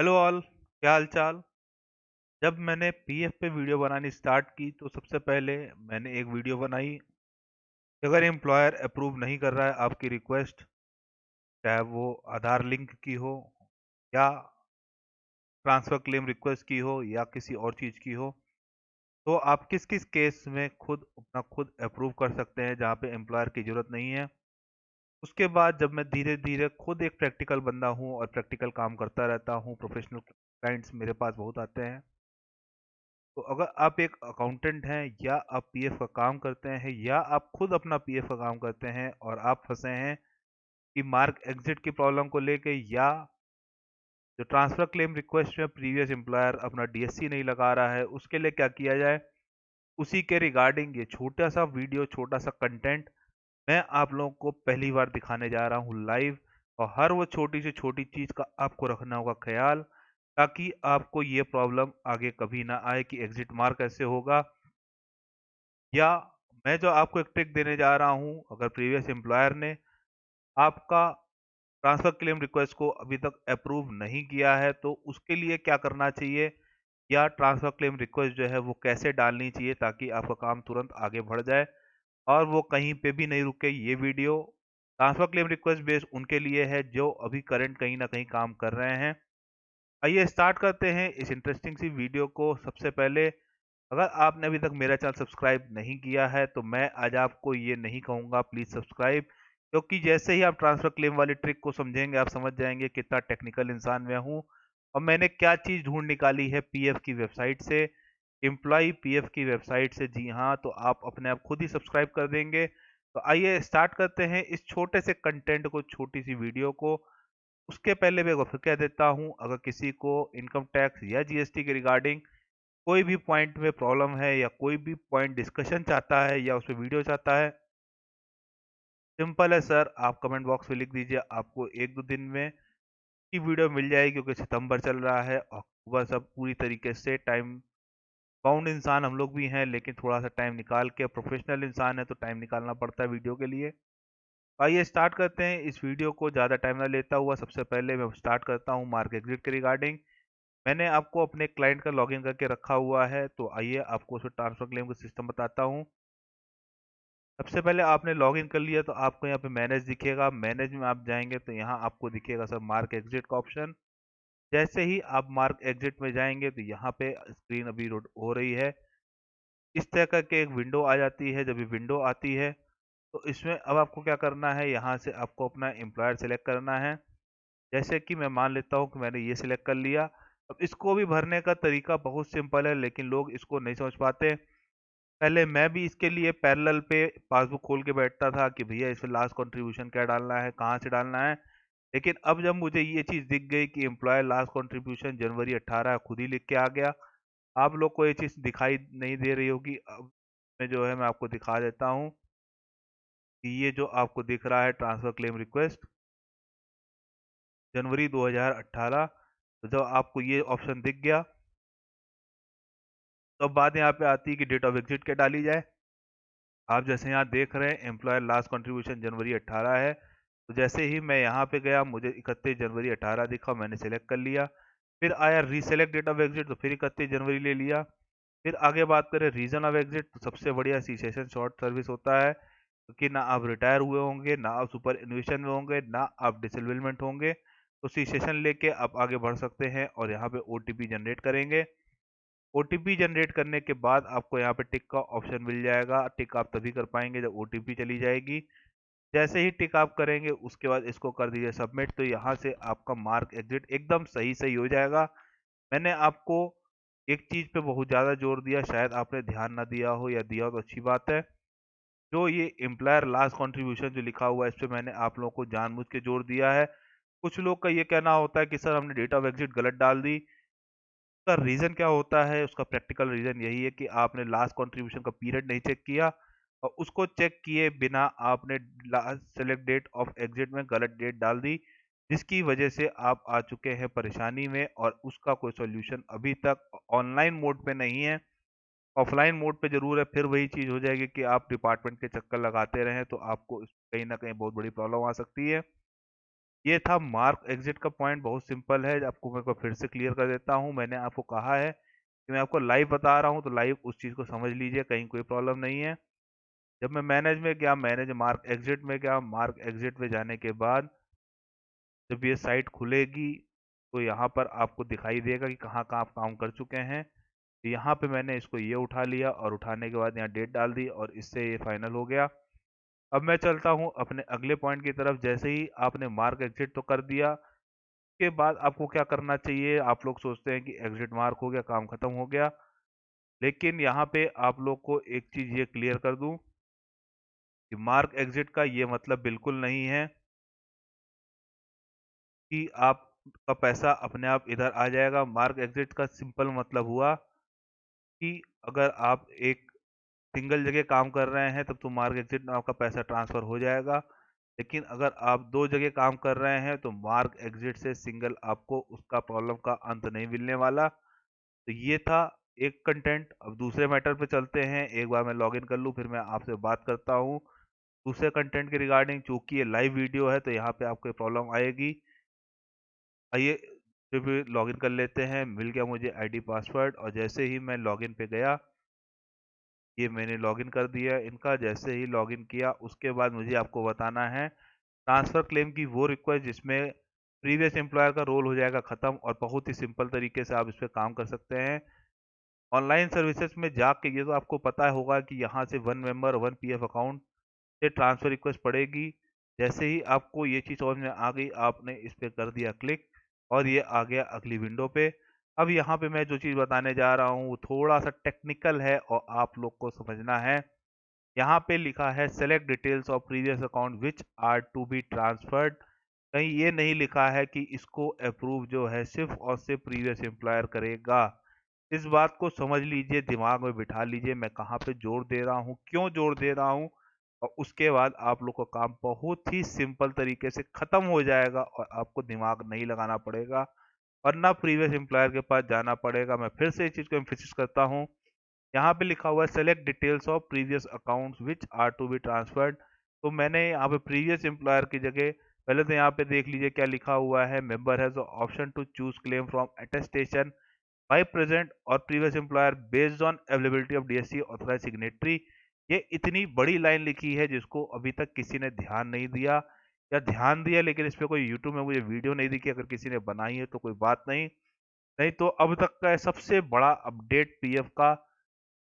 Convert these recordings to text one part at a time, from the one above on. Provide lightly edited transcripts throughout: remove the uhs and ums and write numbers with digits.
Hello all, क्या हाल चाल। जब मैंने पीएफ पे वीडियो बनानी स्टार्ट की तो सबसे पहले मैंने एक वीडियो बनाई कि अगर एम्प्लॉयर अप्रूव नहीं कर रहा है आपकी रिक्वेस्ट, चाहे वो आधार लिंक की हो या ट्रांसफर क्लेम रिक्वेस्ट की हो या किसी और चीज़ की हो, तो आप किस किस केस में खुद अप्रूव कर सकते हैं जहाँ पे एम्प्लॉयर की ज़रूरत नहीं है। उसके बाद जब मैं धीरे धीरे खुद एक प्रैक्टिकल बंदा हूँ और प्रैक्टिकल काम करता रहता हूँ, प्रोफेशनल क्लाइंट्स मेरे पास बहुत आते हैं। तो अगर आप एक अकाउंटेंट हैं या आप पीएफ का काम करते हैं या आप खुद अपना पीएफ का काम करते हैं और आप फंसे हैं कि मार्क एग्जिट की प्रॉब्लम को लेके या जो ट्रांसफर क्लेम रिक्वेस्ट में प्रीवियस एम्प्लॉयर अपना डीएससी नहीं लगा रहा है, उसके लिए क्या किया जाए, उसी के रिगार्डिंग ये छोटा सा वीडियो, छोटा सा कंटेंट मैं आप लोगों को पहली बार दिखाने जा रहा हूँ लाइव। और हर वो छोटी से छोटी चीज़ का आपको रखना होगा ख्याल, ताकि आपको ये प्रॉब्लम आगे कभी ना आए कि एग्जिट मार कैसे होगा। या मैं जो आपको एक ट्रिक देने जा रहा हूँ, अगर प्रीवियस एम्प्लॉयर ने आपका ट्रांसफर क्लेम रिक्वेस्ट को अभी तक अप्रूव नहीं किया है तो उसके लिए क्या करना चाहिए, या ट्रांसफर क्लेम रिक्वेस्ट जो है वो कैसे डालनी चाहिए ताकि आपका काम तुरंत आगे बढ़ जाए और वो कहीं पे भी नहीं रुके। ये video transfer claim request based उनके लिए है जो अभी करंट कहीं ना कहीं काम कर रहे हैं। आइए स्टार्ट करते हैं इस इंटरेस्टिंग सी वीडियो को। सबसे पहले, अगर आपने अभी तक मेरा चैनल सब्सक्राइब नहीं किया है तो मैं आज आपको ये नहीं कहूँगा प्लीज़ सब्सक्राइब, क्योंकि जैसे ही आप ट्रांसफ़र क्लेम वाली ट्रिक को समझेंगे आप समझ जाएंगे कितना टेक्निकल इंसान मैं हूँ और मैंने क्या चीज़ ढूंढ निकाली है पीएफ की वेबसाइट से, एम्प्लॉय पीएफ की वेबसाइट से। जी हाँ, तो आप अपने आप खुद ही सब्सक्राइब कर देंगे। तो आइए स्टार्ट करते हैं इस छोटे से कंटेंट को, छोटी सी वीडियो को। उसके पहले मैं फिर कह देता हूँ, अगर किसी को इनकम टैक्स या जीएसटी के रिगार्डिंग कोई भी पॉइंट में प्रॉब्लम है या कोई भी पॉइंट डिस्कशन चाहता है या उस पे वीडियो चाहता है, सिंपल है सर, आप कमेंट बॉक्स में लिख दीजिए, आपको 1-2 दिन में की वीडियो मिल जाएगी, क्योंकि सितंबर चल रहा है, अक्टूबर सब पूरी तरीके से टाइम बाउंड इंसान हम लोग भी हैं, लेकिन थोड़ा सा टाइम निकाल के, प्रोफेशनल इंसान है तो टाइम निकालना पड़ता है वीडियो के लिए। आइए स्टार्ट करते हैं इस वीडियो को, ज़्यादा टाइम ना लेता हुआ। सबसे पहले मैं स्टार्ट करता हूँ मार्क एग्जिट के रिगार्डिंग। मैंने आपको अपने क्लाइंट का लॉगिन करके रखा हुआ है, तो आइए आपको उसमें ट्रांसफर क्लेम का सिस्टम बताता हूँ। सबसे पहले आपने लॉगिन कर लिया तो आपको यहाँ पे मैनेज दिखेगा। मैनेज में आप जाएंगे तो यहाँ आपको दिखेगा सर मार्क एग्जिट का ऑप्शन। जैसे ही आप मार्क एग्जिट में जाएंगे तो यहाँ पे स्क्रीन अभी लोड हो रही है, इस तरह का के एक विंडो आ जाती है। जब ये विंडो आती है तो इसमें अब आपको क्या करना है, यहाँ से आपको अपना एम्प्लॉयर सेलेक्ट करना है। जैसे कि मैं मान लेता हूँ कि मैंने ये सिलेक्ट कर लिया। अब इसको भी भरने का तरीका बहुत सिंपल है, लेकिन लोग इसको नहीं समझ पाते। पहले मैं भी इसके लिए पैरेलल पे पासबुक खोल के बैठता था कि भैया इसमें लास्ट कंट्रीब्यूशन क्या डालना है, कहाँ से डालना है। लेकिन अब जब मुझे ये चीज़ दिख गई कि एम्प्लॉय लास्ट कंट्रीब्यूशन जनवरी 18 खुद ही लिख के आ गया, आप लोग को ये चीज़ दिखाई नहीं दे रही होगी। अब मैं जो है मैं आपको दिखा देता हूँ कि ये जो आपको दिख रहा है ट्रांसफर क्लेम रिक्वेस्ट जनवरी 2018, तो जब आपको ये ऑप्शन दिख गया तो अब बात यहाँ पे आती है कि डेट ऑफ एग्जिट क्या डाली जाए। आप जैसे यहाँ देख रहे हैं एम्प्लॉयर लास्ट कंट्रीब्यूशन जनवरी 18 है, तो जैसे ही मैं यहाँ पे गया मुझे 31 जनवरी 18 दिखा, मैंने सेलेक्ट कर लिया। फिर आया रीसेलेक्ट डेट ऑफ एग्जिट, तो फिर 31 जनवरी ले लिया। फिर आगे बात करें रीजन ऑफ एग्जिट, तो सबसे बढ़िया सीसेशन शॉर्ट सर्विस होता है, क्योंकि ना आप रिटायर हुए होंगे, ना आप सुपर एनुएशन में होंगे, ना आप डिसेबलमेंट होंगे। तो सीसेशन लेके आप आगे बढ़ सकते हैं और यहाँ पे ओटीपी जनरेट करेंगे। ओटीपी जनरेट करने के बाद आपको यहाँ पे टिक का ऑप्शन मिल जाएगा। टिक आप तभी कर पाएंगे जब ओटीपी चली जाएगी। जैसे ही टिक आप करेंगे उसके बाद इसको कर दीजिए सबमिट, तो यहाँ से आपका मार्क एग्जिट एकदम सही सही हो जाएगा। मैंने आपको एक चीज़ पे बहुत ज़्यादा जोर दिया, शायद आपने ध्यान ना दिया हो, या दिया हो तो अच्छी बात है। जो ये एम्प्लॉयर लास्ट कंट्रीब्यूशन जो लिखा हुआ है, इस पे मैंने आप लोगों को जानबूझ के जोर दिया है। कुछ लोग का ये कहना होता है कि सर हमने डेट ऑफ एग्जिट गलत डाल दी। उसका रीज़न क्या होता है, उसका प्रैक्टिकल रीज़न यही है कि आपने लास्ट कंट्रीब्यूशन का पीरियड नहीं चेक किया और उसको चेक किए बिना आपने last select date of exit में गलत डेट डाल दी, जिसकी वजह से आप आ चुके हैं परेशानी में और उसका कोई सॉल्यूशन अभी तक ऑनलाइन मोड पे नहीं है। ऑफलाइन मोड पे ज़रूर है, फिर वही चीज़ हो जाएगी कि आप डिपार्टमेंट के चक्कर लगाते रहें तो आपको कहीं ना कहीं बहुत बड़ी प्रॉब्लम आ सकती है। ये था मार्क एग्जिट का पॉइंट, बहुत सिंपल है। आपको मैं फिर से क्लियर कर देता हूँ। मैंने आपको कहा है कि मैं आपको लाइव बता रहा हूँ, तो लाइव उस चीज़ को समझ लीजिए, कहीं कोई प्रॉब्लम नहीं है। जब मैं मैनेज में गया, मैनेज मार्क एग्जिट में गया, मार्क एग्जिट में जाने के बाद जब ये साइट खुलेगी तो यहाँ पर आपको दिखाई देगा कि कहाँ कहाँ आप काम कर चुके हैं। तो यहाँ पे मैंने इसको ये उठा लिया और उठाने के बाद यहाँ डेट डाल दी और इससे ये फाइनल हो गया। अब मैं चलता हूँ अपने अगले पॉइंट की तरफ। जैसे ही आपने मार्क एग्जिट तो कर दिया, उसके बाद आपको क्या करना चाहिए? आप लोग सोचते हैं कि एग्जिट मार्क हो गया, काम खत्म हो गया, लेकिन यहाँ पे आप लोग को एक चीज ये क्लियर कर दूं कि मार्क एग्जिट का ये मतलब बिल्कुल नहीं है कि आपका पैसा अपने आप इधर आ जाएगा। मार्क एग्जिट का सिंपल मतलब हुआ कि अगर आप एक सिंगल जगह काम कर रहे हैं तब तो मार्क एग्जिट में आपका पैसा ट्रांसफर हो जाएगा, लेकिन अगर आप दो जगह काम कर रहे हैं तो मार्क एग्जिट से सिंगल आपको उसका प्रॉब्लम का अंत नहीं मिलने वाला। तो ये था एक कंटेंट। अब दूसरे मैटर पे चलते हैं। एक बार मैं लॉगिन कर लूँ, फिर मैं आपसे बात करता हूँ दूसरे कंटेंट के रिगार्डिंग। चूंकि ये लाइव वीडियो है तो यहाँ पे आपको प्रॉब्लम आएगी। आइए फिर भी लॉगिन कर लेते हैं। मिल गया मुझे आईडी पासवर्ड, और जैसे ही मैं लॉगिन पे गया, ये मैंने लॉगिन कर दिया इनका। जैसे ही लॉगिन किया उसके बाद मुझे आपको बताना है ट्रांसफर क्लेम की वो रिक्वेस्ट जिसमें प्रीवियस एम्प्लॉयर का रोल हो जाएगा खत्म, और बहुत ही सिंपल तरीके से आप इस पर काम कर सकते हैं। ऑनलाइन सर्विसेज में जाके ये तो आपको पता होगा कि यहाँ से one member one PF account से ट्रांसफर रिक्वेस्ट पड़ेगी। जैसे ही आपको ये चीज़ समझ में आ गई, आपने इस पे कर दिया क्लिक और ये आ गया अगली विंडो पे। अब यहाँ पे मैं जो चीज़ बताने जा रहा हूँ वो थोड़ा सा टेक्निकल है और आप लोग को समझना है। यहाँ पे लिखा है select details of previous account which are to be transferred. कहीं ये नहीं लिखा है कि इसको अप्रूव जो है सिर्फ और सिर्फ प्रीवियस एम्प्लॉयर करेगा। इस बात को समझ लीजिए, दिमाग में बिठा लीजिए मैं कहाँ पे जोर दे रहा हूँ, क्यों जोर दे रहा हूँ, और उसके बाद आप लोग का काम बहुत ही सिंपल तरीके से खत्म हो जाएगा और आपको दिमाग नहीं लगाना पड़ेगा और ना प्रीवियस एम्प्लॉयर के पास जाना पड़ेगा। मैं फिर से इस चीज को एम्फेसिस करता हूँ। यहाँ पे लिखा हुआ है select details of previous accounts which are to be transferred. तो मैंने यहाँ पे प्रीवियस एम्प्लॉयर की जगह पहले तो यहाँ पे देख लीजिए क्या लिखा हुआ है। Member has option to choose claim from attestation by present or previous employer based on availability of DSC authorize signatory. ये इतनी बड़ी लाइन लिखी है जिसको अभी तक किसी ने ध्यान नहीं दिया, या ध्यान दिया लेकिन इस पे कोई यूट्यूब में मुझे वीडियो नहीं दिखी। अगर किसी ने बनाई है तो कोई बात नहीं, नहीं तो अब तक का सबसे बड़ा अपडेट पीएफ का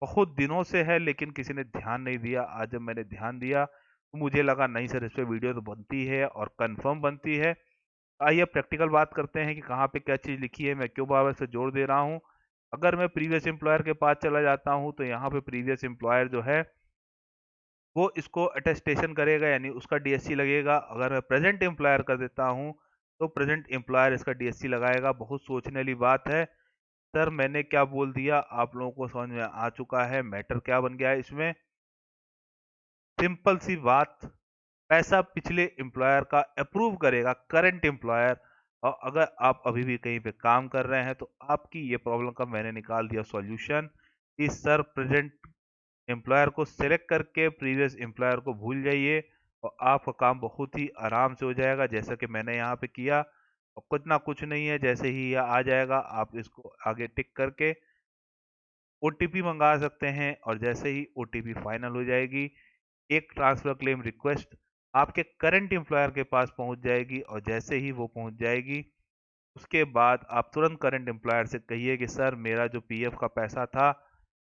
बहुत दिनों से है, लेकिन किसी ने ध्यान नहीं दिया। आज जब मैंने ध्यान दिया तो मुझे लगा नहीं सर, इस पे वीडियो तो बनती है और कंफर्म बनती है। आइए प्रैक्टिकल बात करते हैं कि कहाँ पे क्या चीज़ लिखी है, मैं क्यों बार बार से जोर दे रहा हूँ। अगर मैं प्रीवियस एम्प्लॉयर के पास चला जाता हूँ तो यहाँ पे प्रीवियस एम्प्लॉयर जो है वो इसको अटेस्टेशन करेगा, यानी उसका डीएससी लगेगा। अगर मैं प्रेजेंट एम्प्लॉयर कर देता हूँ तो प्रेजेंट एम्प्लॉयर इसका डीएससी लगाएगा। बहुत सोचने वाली बात है। सर मैंने क्या बोल दिया, आप लोगों को समझ में आ चुका है। मैटर क्या बन गया है इसमें? सिंपल सी बात, पैसा पिछले एम्प्लॉयर का अप्रूव करेगा करंट एम्प्लॉयर। और अगर आप अभी भी कहीं पे काम कर रहे हैं तो आपकी ये प्रॉब्लम का मैंने निकाल दिया सॉल्यूशन कि सर प्रेजेंट एम्प्लॉयर को सेलेक्ट करके प्रीवियस एम्प्लॉयर को भूल जाइए और आपका काम बहुत ही आराम से हो जाएगा, जैसा कि मैंने यहाँ पे किया। और कुछ ना कुछ नहीं है, जैसे ही यह आ जाएगा आप इसको आगे टिक करके ओटीपी मंगा सकते हैं, और जैसे ही ओटीपी फाइनल हो जाएगी एक ट्रांसफर क्लेम रिक्वेस्ट आपके करंट एम्प्लॉयर के पास पहुंच जाएगी। और जैसे ही वो पहुंच जाएगी उसके बाद आप तुरंत करंट एम्प्लॉयर से कहिए कि सर मेरा जो पीएफ का पैसा था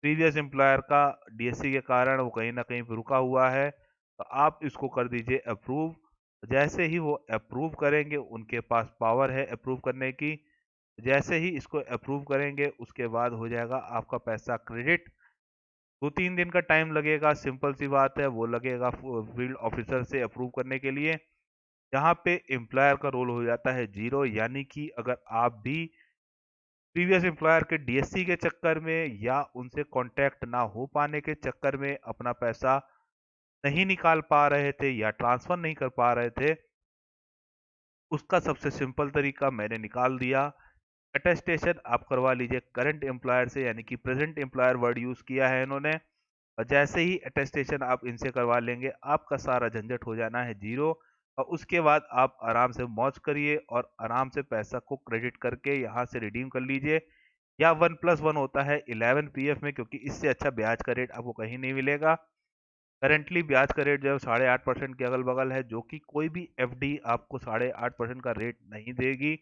प्रीवियस एम्प्लॉयर का डीएससी के कारण वो कहीं ना कहीं पे रुका हुआ है, तो आप इसको कर दीजिए अप्रूव। जैसे ही वो अप्रूव करेंगे, उनके पास पावर है अप्रूव करने की, जैसे ही इसको अप्रूव करेंगे उसके बाद हो जाएगा आपका पैसा क्रेडिट। 2-3 दिन का टाइम लगेगा, सिंपल सी बात है, वो लगेगा फील्ड ऑफिसर से अप्रूव करने के लिए। यहाँ पे एम्प्लॉयर का रोल हो जाता है जीरो, यानी कि अगर आप भी प्रीवियस एम्प्लॉयर के डीएससी के चक्कर में या उनसे कांटेक्ट ना हो पाने के चक्कर में अपना पैसा नहीं निकाल पा रहे थे या ट्रांसफर नहीं कर पा रहे थे, उसका सबसे सिंपल तरीका मैंने निकाल दिया। अटेस्टेशन आप करवा लीजिए करंट एम्प्लॉयर से, यानी कि प्रेजेंट एम्प्लॉयर वर्ड यूज किया है इन्होंने। और जैसे ही अटेस्टेशन आप इनसे करवा लेंगे आपका सारा झंझट हो जाना है जीरो। और उसके बाद आप आराम से मौज करिए और आराम से पैसा को क्रेडिट करके यहाँ से रिडीम कर लीजिए। या 1+1 होता है 11 पीएफ में, क्योंकि इससे अच्छा ब्याज का रेट आपको कहीं नहीं मिलेगा। करेंटली ब्याज का रेट जो है 8.5% के अगल बगल है, जो कि कोई भी एफडी आपको 8.5% का रेट नहीं देगी।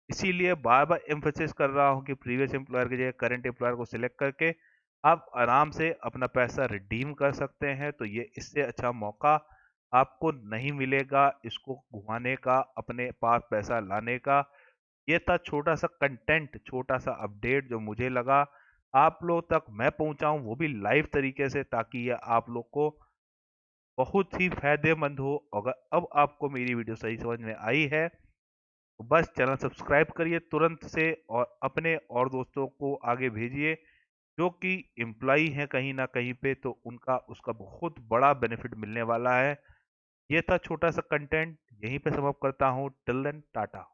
इसीलिए बार बार एम्फोसिस कर रहा हूँ कि प्रीवियस एम्प्लॉयर की जगह करंट एम्प्लॉयर को सिलेक्ट करके आप आराम से अपना पैसा रिडीम कर सकते हैं। तो ये इससे अच्छा मौका आपको नहीं मिलेगा इसको घुमाने का, अपने पास पैसा लाने का। ये था छोटा सा कंटेंट, छोटा सा अपडेट जो मुझे लगा आप लोग तक मैं पहुंचाऊं, वो भी लाइव तरीके से, ताकि ये आप लोग को बहुत ही फायदेमंद हो। अगर अब आपको मेरी वीडियो सही समझ में आई है तो बस चैनल सब्सक्राइब करिए तुरंत से और अपने और दोस्तों को आगे भेजिए जो कि एम्प्लॉई हैं कहीं ना कहीं पे, तो उनका उसका बहुत बड़ा बेनिफिट मिलने वाला है। ये था छोटा सा कंटेंट, यहीं पे समाप्त करता हूँ। Till then Tata.